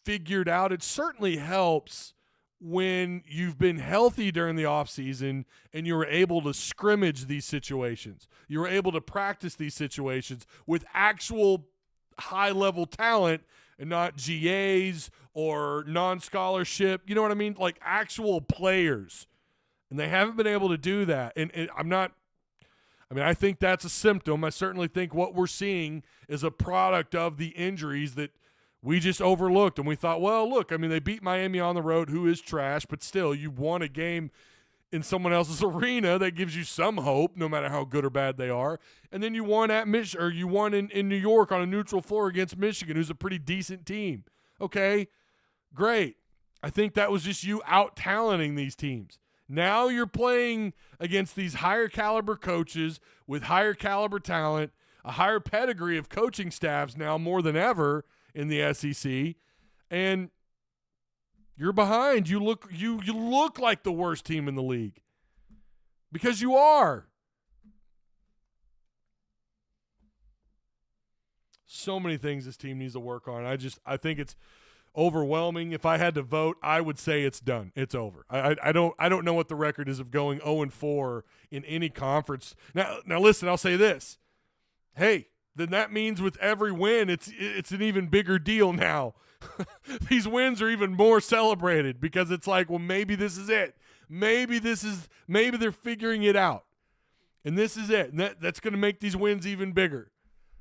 figured out. It certainly helps when you've been healthy during the offseason and you were able to scrimmage these situations. You were able to practice these situations with actual high-level talent and not GAs or non-scholarship, you know what I mean? Like actual players. And they haven't been able to do that. And I think that's a symptom. I certainly think what we're seeing is a product of the injuries that we just overlooked. And we thought, well, look, they beat Miami on the road, who is trash, but still, you won a game in someone else's arena that gives you some hope, no matter how good or bad they are. And then you won at Michigan, or you won in New York on a neutral floor against Michigan, who's a pretty decent team. Okay, great. I think that was just you out-talenting these teams. Now you're playing against these higher caliber coaches with higher caliber talent, a higher pedigree of coaching staffs now more than ever in the SEC, and you're behind. You look like the worst team in the league because you are. So many things this team needs to work on. I think it's overwhelming. If I had to vote, I would say it's done. It's over. I don't know what the record is of going 0-4 in any conference. Now listen, I'll say this. Hey, then that means with every win, it's an even bigger deal now. These wins are even more celebrated because it's like, well, maybe this is it. Maybe they're figuring it out. And this is it. And that's going to make these wins even bigger.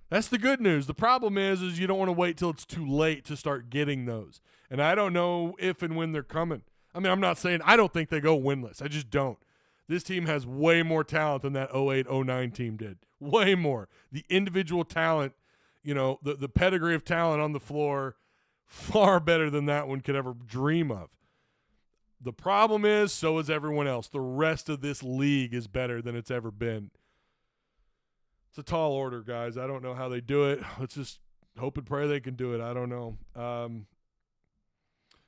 That's the good news. The problem is you don't want to wait till it's too late to start getting those. And I don't know if and when they're coming. I'm not saying I don't think they go winless. I just don't. This team has way more talent than that 08-09 team did. Way more. The individual talent, the pedigree of talent on the floor, far better than that one could ever dream of. The problem is, so is everyone else. The rest of this league is better than it's ever been. It's a tall order, guys. I don't know how they do it. Let's just hope and pray they can do it. I don't know.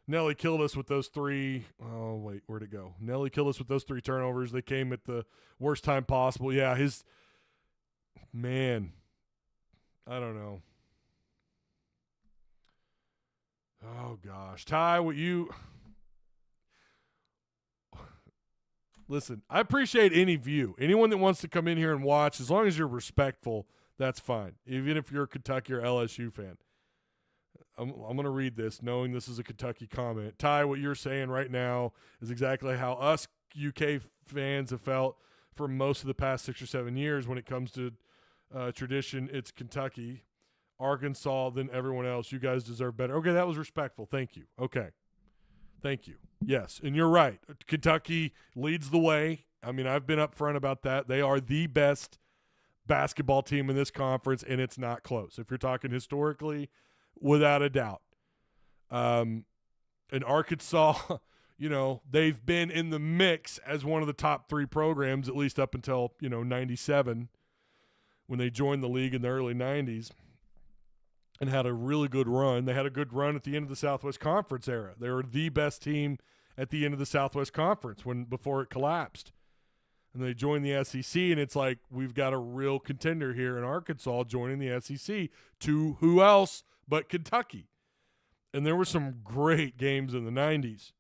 Nelly killed us with those three. Oh, wait, where'd it go? Nelly killed us with those three turnovers. They came at the worst time possible. Yeah, man, I don't know. Oh, gosh. Ty, listen, I appreciate any view. Anyone that wants to come in here and watch, as long as you're respectful, that's fine. Even if you're a Kentucky or LSU fan. I'm going to read this knowing this is a Kentucky comment. Ty, what you're saying right now is exactly how us UK fans have felt for most of the past 6 or 7 years when it comes to tradition. It's Kentucky, Arkansas, then everyone else. You guys deserve better. Okay, that was respectful. Thank you. Okay. Thank you. Yes, and you're right. Kentucky leads the way. I've been upfront about that. They are the best basketball team in this conference, and it's not close. If you're talking historically, without a doubt. And Arkansas, they've been in the mix as one of the top three programs, at least up until, 97. when they joined the league in the early 90s and had a really good run. They had a good run at the end of the Southwest Conference era. They were the best team at the end of the Southwest Conference before it collapsed. And they joined the SEC, and it's like we've got a real contender here in Arkansas joining the SEC to who else but Kentucky. And there were some great games in the 90s.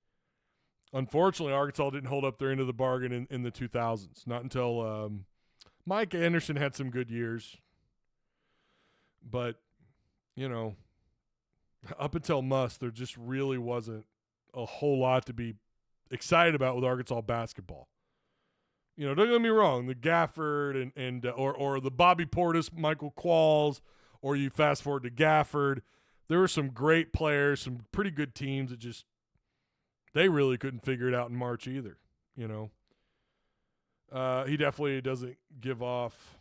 Unfortunately, Arkansas didn't hold up their end of the bargain in the 2000s. Not until Mike Anderson had some good years. But, you know, up until Muss, there just really wasn't a whole lot to be excited about with Arkansas basketball. You know, don't get me wrong, the Gafford or the Bobby Portis, Michael Qualls, or you fast forward to Gafford, there were some great players, some pretty good teams that just they really couldn't figure it out in March either, you know. He definitely doesn't give off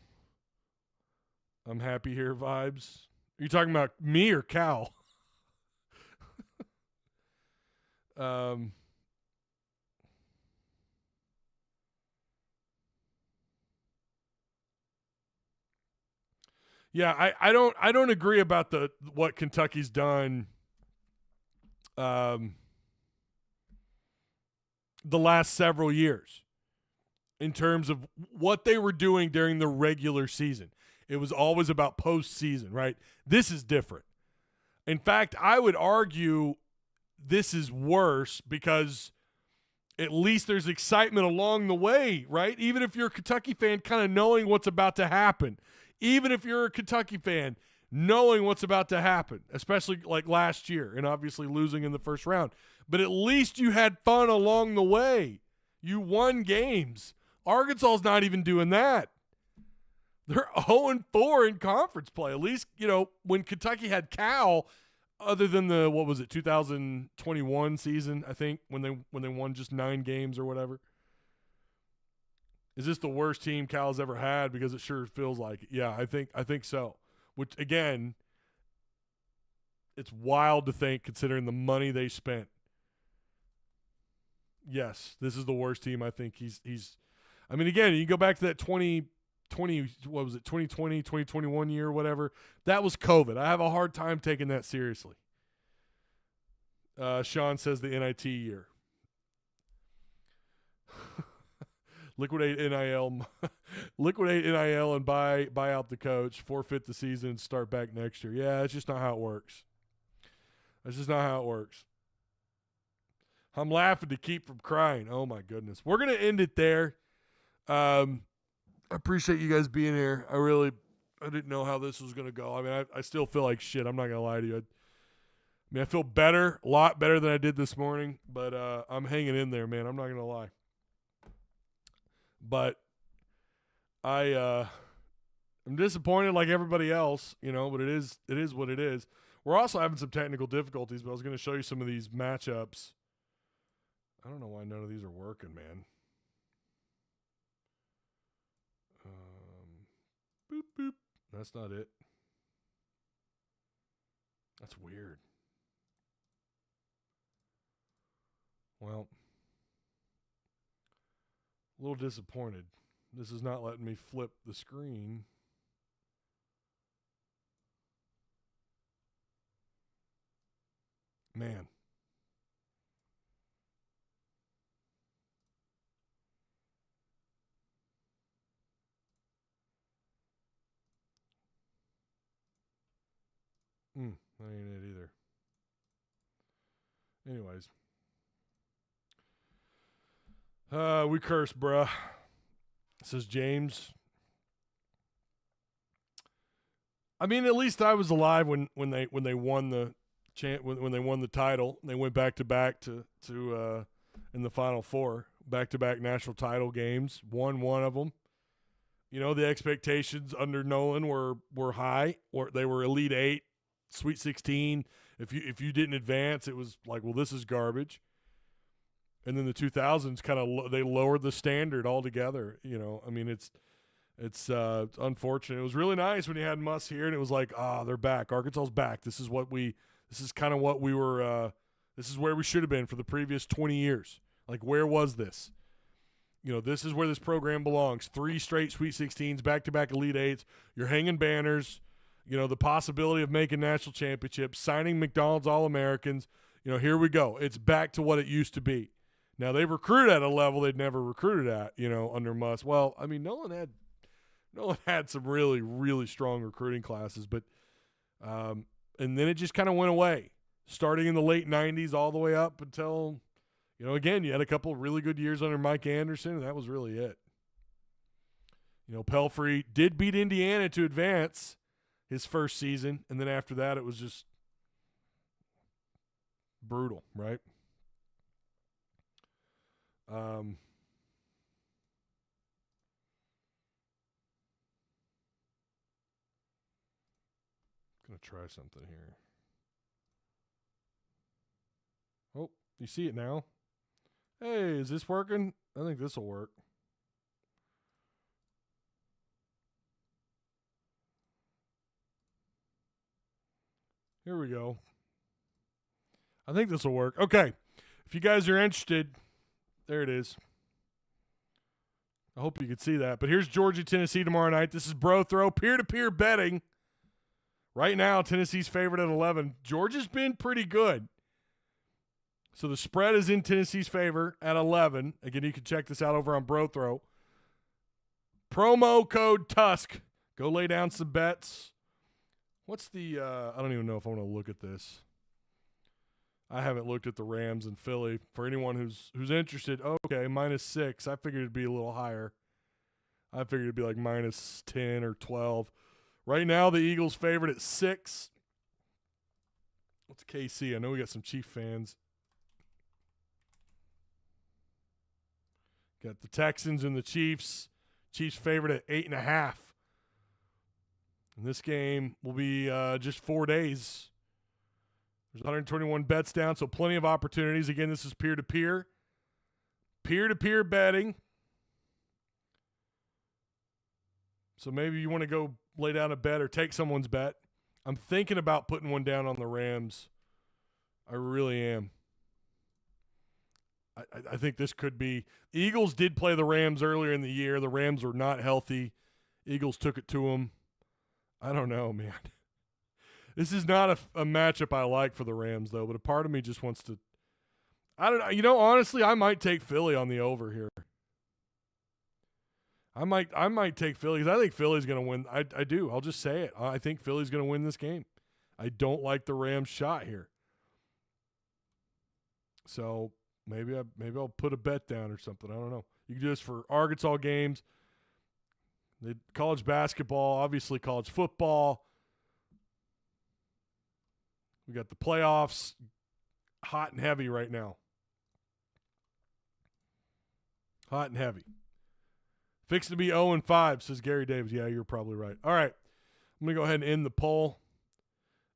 I'm happy here vibes. Are you talking about me or Cal? Yeah, I don't agree about what Kentucky's done the last several years in terms of what they were doing during the regular season. It was always about postseason, right? This is different. In fact, I would argue this is worse because at least there's excitement along the way, right? Even if you're a Kentucky fan, kind of knowing what's about to happen. Even if you're a Kentucky fan, knowing what's about to happen, especially like last year and obviously losing in the first round. But at least you had fun along the way. You won games. Arkansas's not even doing that. They're 0-4 in conference play. At least, you know, when Kentucky had Cal, other than the, 2021 season, I think, when they won just 9 games or whatever. Is this the worst team Cal's ever had? Because it sure feels like it. Yeah, I think so. Which, again, it's wild to think considering the money they spent. Yes, this is the worst team. I think he's I mean, again, you go back to that 2020, 2021 year, whatever. That was COVID. I have a hard time taking that seriously. Sean says the NIT year. Liquidate NIL and buy out the coach, forfeit the season, and start back next year. Yeah, that's just not how it works. That's just not how it works. I'm laughing to keep from crying. Oh, my goodness. We're going to end it there. I appreciate you guys being here. I didn't know how this was going to go. I mean, I still feel like shit. I'm not going to lie to you. I feel better, a lot better than I did this morning, but I'm hanging in there, man. I'm not going to lie. But I'm disappointed like everybody else, you know, but it is what it is. We're also having some technical difficulties, but I was going to show you some of these matchups. I don't know why none of these are working, man. Boop, boop. That's not it. That's weird. Well, a little disappointed. This is not letting me flip the screen. Man. That ain't it either. Anyways. We curse, bruh. Says James. I mean, at least I was alive when they won the when they won the title. They went back to back to in the Final Four, back to back national title games. Won one of them. You know, the expectations under Nolan were high. Or they were Elite Eight, Sweet 16. If you didn't advance, it was like, well, this is garbage. And then the 2000s kind of they lowered the standard altogether. You know, I mean, it's unfortunate. It was really nice when you had Muss here, and it was like, they're back. Arkansas's back. This is kind of what we were. This is where we should have been for the previous 20 years. Like, where was this? this is where this program belongs. 3 straight Sweet 16s, back-to-back Elite Eights. You're hanging banners. The possibility of making national championships, signing McDonald's All-Americans. Here we go. It's back to what it used to be. Now, they recruited at a level they'd never recruited at, under Muss. Well, I mean, Nolan had some really, really strong recruiting classes, but and then it just kind of went away, starting in the late 90s all the way up until, again, you had a couple of really good years under Mike Anderson, and that was really it. Pelfrey did beat Indiana to advance his first season, and then after that it was just brutal, right? Gonna try something here. Oh, you see it now? Hey, is this working? I think this will work. Here we go. I think this will work. Okay. If you guys are interested, there it is. I hope you could see that. But here's Georgia, Tennessee tomorrow night. This is BroThrow, peer-to-peer betting. Right now, Tennessee's favored at 11. Georgia's been pretty good. So the spread is in Tennessee's favor at 11. Again, you can check this out over on BroThrow. Promo code Tusk. Go lay down some bets. What's the I don't even know if I want to look at this. I haven't looked at the Rams and Philly. For anyone who's interested, okay, -6. I figured it'd be a little higher. I figured it'd be like -10 or 12. Right now, the Eagles favored at 6. What's KC? I know we got some Chief fans. Got the Texans and the Chiefs. Chiefs favored at 8.5. And this game will be just 4 days. There's 121 bets down, so plenty of opportunities. Again, this is peer-to-peer. Peer-to-peer betting. So maybe you want to go lay down a bet or take someone's bet. I'm thinking about putting one down on the Rams. I really am. I think this could be – Eagles did play the Rams earlier in the year. The Rams were not healthy. Eagles took it to them. I don't know, man. This is not a matchup I like for the Rams, though, but a part of me just wants to – I don't know. Honestly, I might take Philly on the over here. I might take Philly because I think Philly's going to win. I do. I'll just say it. I think Philly's going to win this game. I don't like the Rams' shot here. So maybe I'll put a bet down or something. I don't know. You can do this for Arkansas games. The college basketball, obviously college football. We got the playoffs hot and heavy right now. Hot and heavy. Fixing to be 0-5, says Gary Davis. Yeah, you're probably right. All right. I'm going to go ahead and end the poll.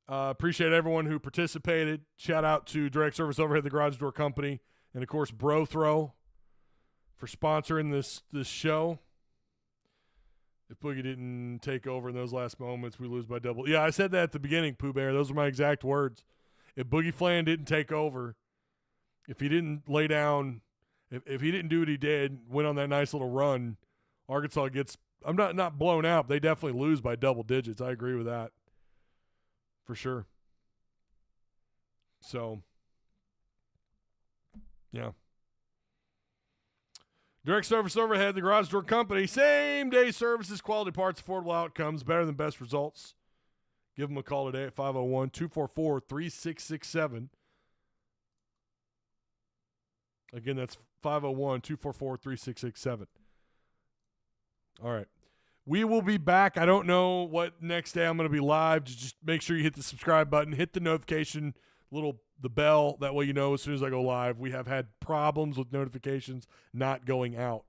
Appreciate everyone who participated. Shout out to Direct Service Overhead, the Garage Door Company, and, of course, BroThrow for sponsoring this show. If Boogie didn't take over in those last moments, we lose by double. Yeah, I said that at the beginning, Pooh Bear. Those are my exact words. If Boogie Flan didn't take over, if he didn't lay down, if he didn't do what he did, went on that nice little run, Arkansas gets – I'm not blown out. They definitely lose by double digits. I agree with that for sure. So, yeah. Direct Service Overhead, the Garage Door Company. Same-day services, quality parts, affordable outcomes, better than best results. Give them a call today at 501-244-3667. Again, that's 501-244-3667. All right. We will be back. I don't know what next day I'm going to be live. Just make sure you hit the subscribe button, hit the notification, the bell. That way you know as soon as I go live. We have had problems with notifications not going out.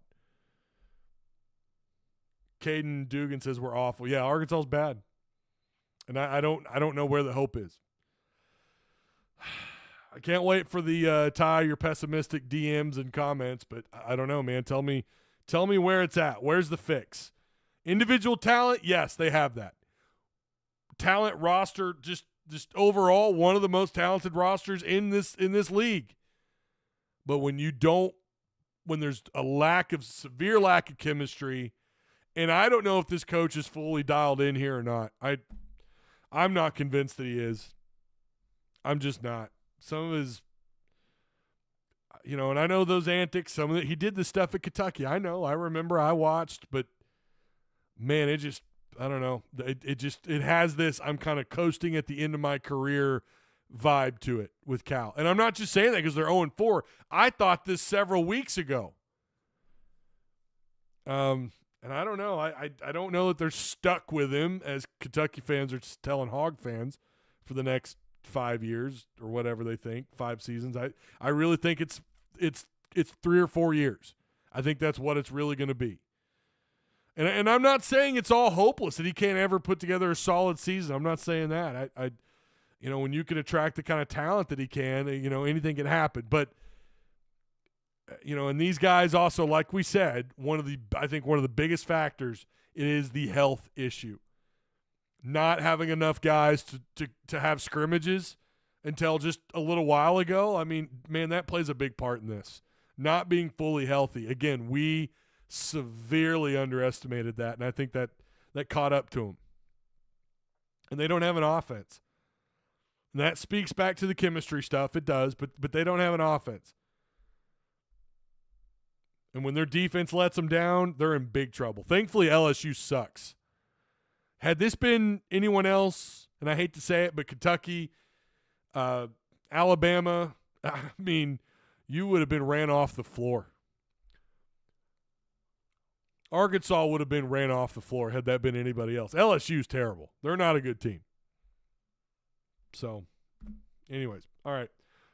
Caden Dugan says we're awful. Yeah, Arkansas's bad. And I don't know where the hope is. I can't wait for the Ty, your pessimistic DMs and comments, but I don't know, man. Tell me where it's at. Where's the fix? Individual talent, yes, they have that. Talent roster, just overall, one of the most talented rosters in this league. But when you don't when there's severe lack of chemistry, and I don't know if this coach is fully dialed in here or not. I'm not convinced that he is. I'm just not. Some of his, and I know those antics. Some of it, he did the stuff at Kentucky. I know. I remember. I watched, but man, I don't know. It has this I'm kind of coasting at the end of my career vibe to it with Cal. And I'm not just saying that because they're 0-4. I thought this several weeks ago. And I don't know. I don't know that they're stuck with him, as Kentucky fans are telling Hog fans, for the next 5 years or whatever they think, 5 seasons. I really think it's 3 or 4 years. I think that's what it's really going to be. And I'm not saying it's all hopeless that he can't ever put together a solid season. I'm not saying that. I when you can attract the kind of talent that he can, anything can happen. But and these guys also, like we said, I think one of the biggest factors is the health issue. Not having enough guys to have scrimmages until just a little while ago. I mean, man, that plays a big part in this. Not being fully healthy. Again, we severely underestimated that, and I think that caught up to them. And they don't have an offense. And that speaks back to the chemistry stuff. It does, but they don't have an offense. And when their defense lets them down, they're in big trouble. Thankfully, LSU sucks. Had this been anyone else, and I hate to say it, but Kentucky, Alabama, I mean, you would have been ran off the floor. Arkansas would have been ran off the floor had that been anybody else. LSU's terrible. They're not a good team. So, anyways, all right.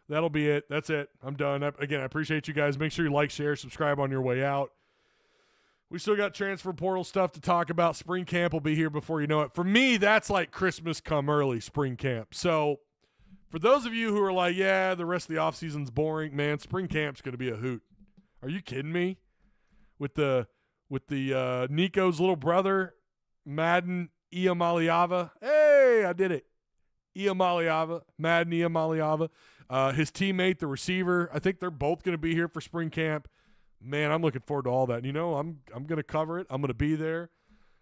That'll be it. That's it. I'm done. Again, I appreciate you guys. Make sure you like, share, subscribe on your way out. We still got transfer portal stuff to talk about. Spring camp will be here before you know it. For me, that's like Christmas come early, spring camp. So for those of you who are like, yeah, the rest of the offseason's boring, man, spring camp's going to be a hoot. Are you kidding me? With the Nico's little brother, Madden Iamaleava. Hey, I did it. Iamaleava, Madden Iamaleava. His teammate, the receiver, I think they're both going to be here for spring camp. Man, I'm looking forward to all that. And, I'm going to cover it. I'm going to be there.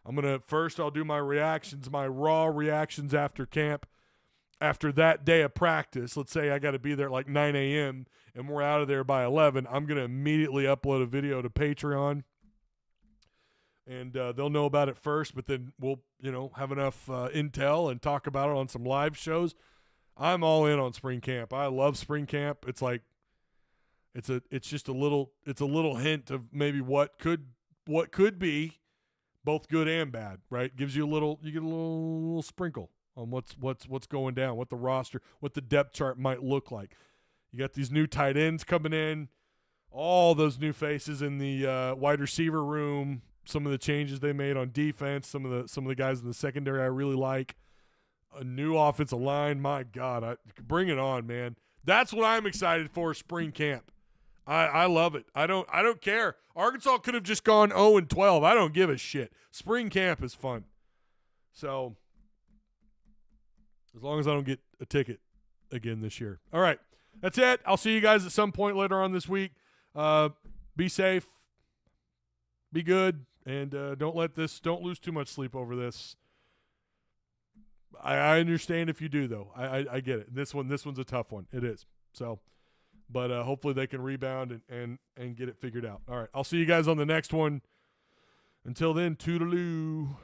I'll do my reactions, my raw reactions after camp. After that day of practice, let's say I got to be there at like 9 a.m. and we're out of there by 11, I'm going to immediately upload a video to Patreon. And they'll know about it first, but then we'll, have enough intel and talk about it on some live shows. I'm all in on spring camp. I love spring camp. It's like it's just a little hint of maybe what could be both good and bad, right? You get a little sprinkle on what's going down, what the roster, what the depth chart might look like. You got these new tight ends coming in, all those new faces in the wide receiver room. Some of the changes they made on defense, some of the guys in the secondary I really like. A new offensive line, my God, bring it on, man. That's what I'm excited for, spring camp. I love it. I don't care. Arkansas could have just gone 0-12. I don't give a shit. Spring camp is fun. So as long as I don't get a ticket again this year. All right, that's it. I'll see you guys at some point later on this week. Be safe. Be good. And don't lose too much sleep over this. I understand if you do, though. I get it. This one's a tough one. It is. So, but hopefully they can rebound and get it figured out. All right. I'll see you guys on the next one. Until then, toodaloo.